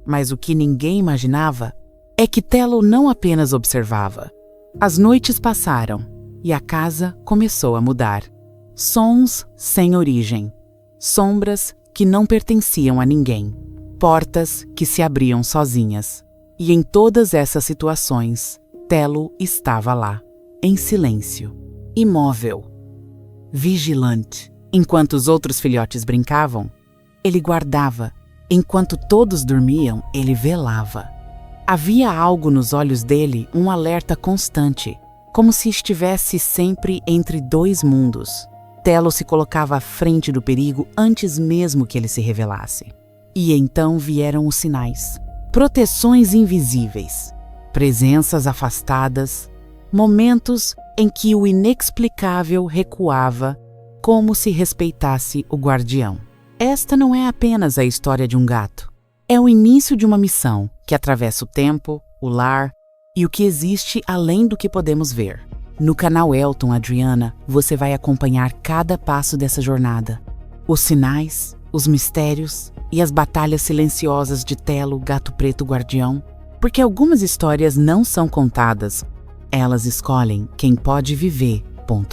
Mas o que ninguém imaginava é que Telo não apenas observava. As noites passaram e a casa começou a mudar. Sons sem origem, sombras que não pertenciam a ninguém, portas que se abriam sozinhas. E em todas essas situações, Telo estava lá, em silêncio, imóvel, vigilante. Enquanto os outros filhotes brincavam, ele guardava. Enquanto todos dormiam, ele velava. Havia algo nos olhos dele, um alerta constante, como se estivesse sempre entre dois mundos. Telo se colocava à frente do perigo antes mesmo que ele se revelasse. E então vieram os sinais. Proteções invisíveis, presenças afastadas, momentos em que o inexplicável recuava como se respeitasse o guardião. Esta não é apenas a história de um gato. É o início de uma missão que atravessa o tempo, o lar e o que existe além do que podemos ver. No canal Elton Adriana, você vai acompanhar cada passo dessa jornada. Os sinais, os mistérios e as batalhas silenciosas de Telo, gato preto guardião. Porque algumas histórias não são contadas, elas escolhem quem pode viver.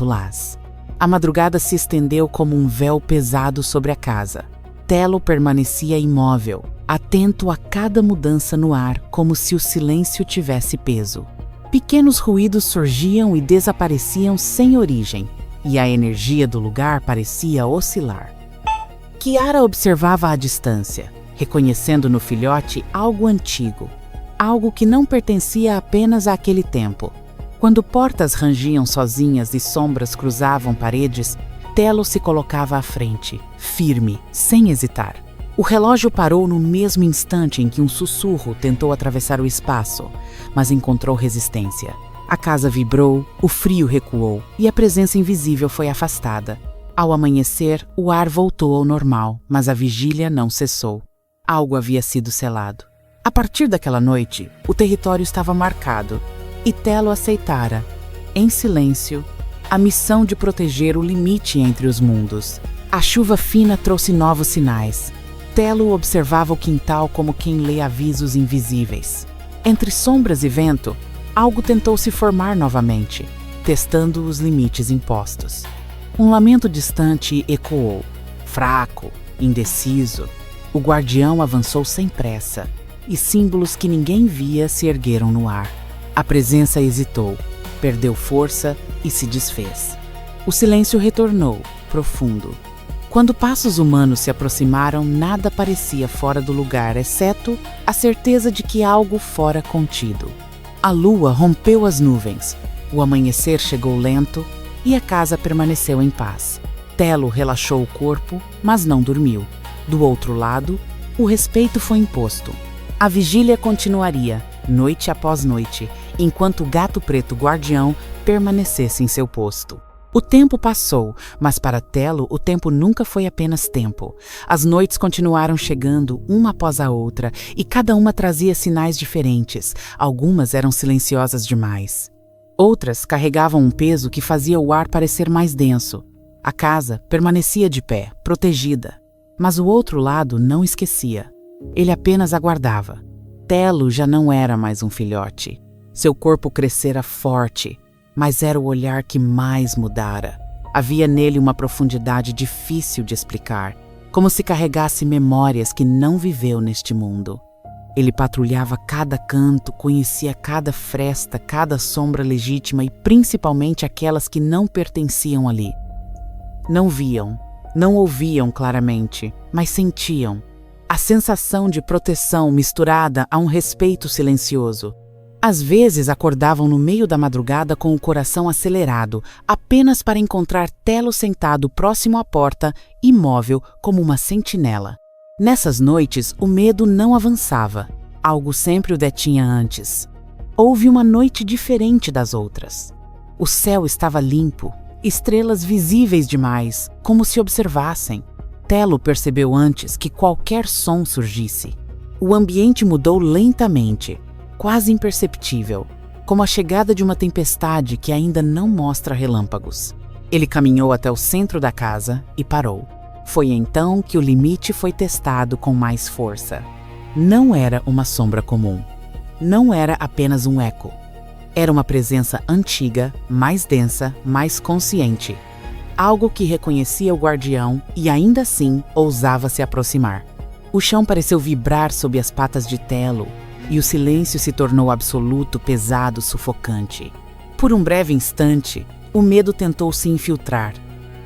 Las. A madrugada se estendeu como um véu pesado sobre a casa. Telo permanecia imóvel, atento a cada mudança no ar, como se o silêncio tivesse peso. Pequenos ruídos surgiam e desapareciam sem origem, e a energia do lugar parecia oscilar. Kiara observava à distância, reconhecendo no filhote algo antigo, algo que não pertencia apenas àquele tempo. Quando portas rangiam sozinhas e sombras cruzavam paredes, Telo se colocava à frente, firme, sem hesitar. O relógio parou no mesmo instante em que um sussurro tentou atravessar o espaço, mas encontrou resistência. A casa vibrou, o frio recuou e a presença invisível foi afastada. Ao amanhecer, o ar voltou ao normal, mas a vigília não cessou. Algo havia sido selado. A partir daquela noite, o território estava marcado. E Telo aceitara, em silêncio, a missão de proteger o limite entre os mundos. A chuva fina trouxe novos sinais. Telo observava o quintal como quem lê avisos invisíveis. Entre sombras e vento, algo tentou se formar novamente, testando os limites impostos. Um lamento distante ecoou, fraco, indeciso. O guardião avançou sem pressa, e símbolos que ninguém via se ergueram no ar. A presença hesitou, perdeu força e se desfez. O silêncio retornou, profundo. Quando passos humanos se aproximaram, nada parecia fora do lugar, exceto a certeza de que algo fora contido. A lua rompeu as nuvens, o amanhecer chegou lento e a casa permaneceu em paz. Telo relaxou o corpo, mas não dormiu. Do outro lado, o respeito foi imposto. A vigília continuaria, noite após noite, enquanto o gato preto guardião permanecesse em seu posto. O tempo passou, mas para Telo o tempo nunca foi apenas tempo. As noites continuaram chegando, uma após a outra, e cada uma trazia sinais diferentes. Algumas eram silenciosas demais. Outras carregavam um peso que fazia o ar parecer mais denso. A casa permanecia de pé, protegida. Mas o outro lado não esquecia. Ele apenas aguardava. Telo já não era mais um filhote. Seu corpo crescera forte, mas era o olhar que mais mudara. Havia nele uma profundidade difícil de explicar, como se carregasse memórias que não viveu neste mundo. Ele patrulhava cada canto, conhecia cada fresta, cada sombra legítima e principalmente aquelas que não pertenciam ali. Não viam, não ouviam claramente, mas sentiam. A sensação de proteção misturada a um respeito silencioso. Às vezes acordavam no meio da madrugada com o coração acelerado, apenas para encontrar Telo sentado próximo à porta, imóvel como uma sentinela. Nessas noites, o medo não avançava. Algo sempre o detinha antes. Houve uma noite diferente das outras. O céu estava limpo, estrelas visíveis demais, como se observassem. Telo percebeu antes que qualquer som surgisse. O ambiente mudou lentamente, quase imperceptível, como a chegada de uma tempestade que ainda não mostra relâmpagos. Ele caminhou até o centro da casa e parou. Foi então que o limite foi testado com mais força. não era uma sombra comum. Não era apenas um eco. Era uma presença antiga, mais densa, mais consciente. Algo que reconhecia o guardião e ainda assim ousava se aproximar. O chão pareceu vibrar sob as patas de Telo e o silêncio se tornou absoluto, pesado, sufocante. Por um breve instante, o medo tentou se infiltrar.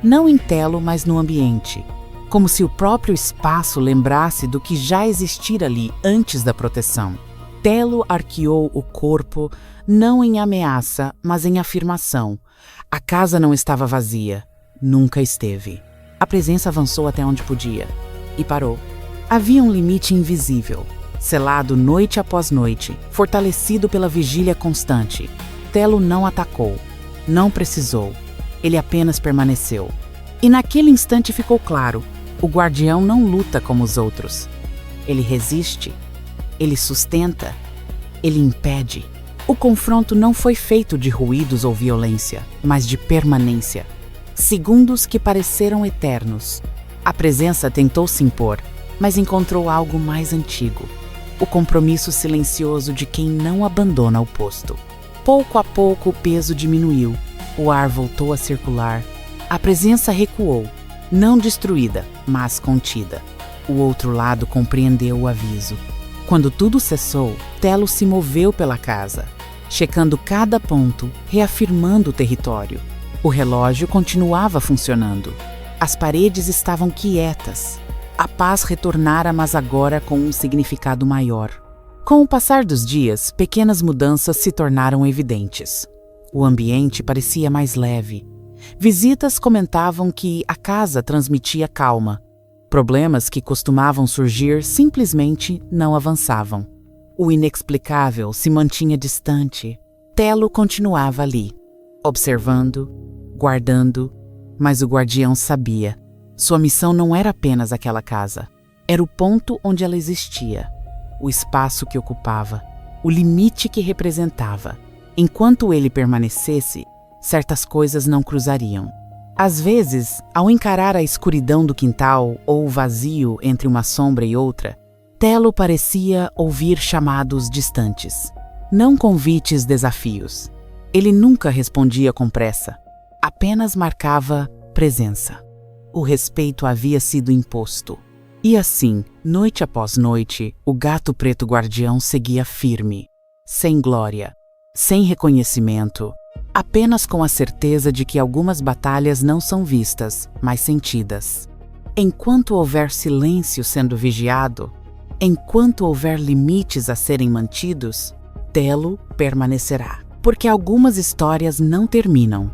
Não em Telo, mas no ambiente. Como se o próprio espaço lembrasse do que já existira ali antes da proteção. Telo arqueou o corpo, não em ameaça, mas em afirmação. A casa não estava vazia. Nunca esteve. A presença avançou até onde podia. E parou. Havia um limite invisível, selado noite após noite, fortalecido pela vigília constante. Telo não atacou. Não precisou. Ele apenas permaneceu. E naquele instante ficou claro: o guardião não luta como os outros. Ele resiste. Ele sustenta. Ele impede. O confronto não foi feito de ruídos ou violência, mas de permanência. Segundos que pareceram eternos. A presença tentou se impor, mas encontrou algo mais antigo. O compromisso silencioso de quem não abandona o posto. Pouco a pouco o peso diminuiu. O ar voltou a circular. A presença recuou, não destruída, mas contida. O outro lado compreendeu o aviso. Quando tudo cessou, Telo se moveu pela casa, checando cada ponto, reafirmando o território. O relógio continuava funcionando. As paredes estavam quietas. A paz retornara, mas agora com um significado maior. Com o passar dos dias, pequenas mudanças se tornaram evidentes. O ambiente parecia mais leve. Visitas comentavam que a casa transmitia calma. Problemas que costumavam surgir simplesmente não avançavam. O inexplicável se mantinha distante. Telo continuava ali, observando, guardando, mas o guardião sabia. Sua missão não era apenas aquela casa. Era o ponto onde ela existia, o espaço que ocupava, o limite que representava. Enquanto ele permanecesse, certas coisas não cruzariam. Às vezes, ao encarar a escuridão do quintal ou o vazio entre uma sombra e outra, Telo parecia ouvir chamados distantes, não convites, desafios. Ele nunca respondia com pressa, apenas marcava presença. O respeito havia sido imposto. E assim, noite após noite, o gato preto guardião seguia firme, sem glória, sem reconhecimento, apenas com a certeza de que algumas batalhas não são vistas, mas sentidas. Enquanto houver silêncio sendo vigiado, enquanto houver limites a serem mantidos, Telo permanecerá. Porque algumas histórias não terminam,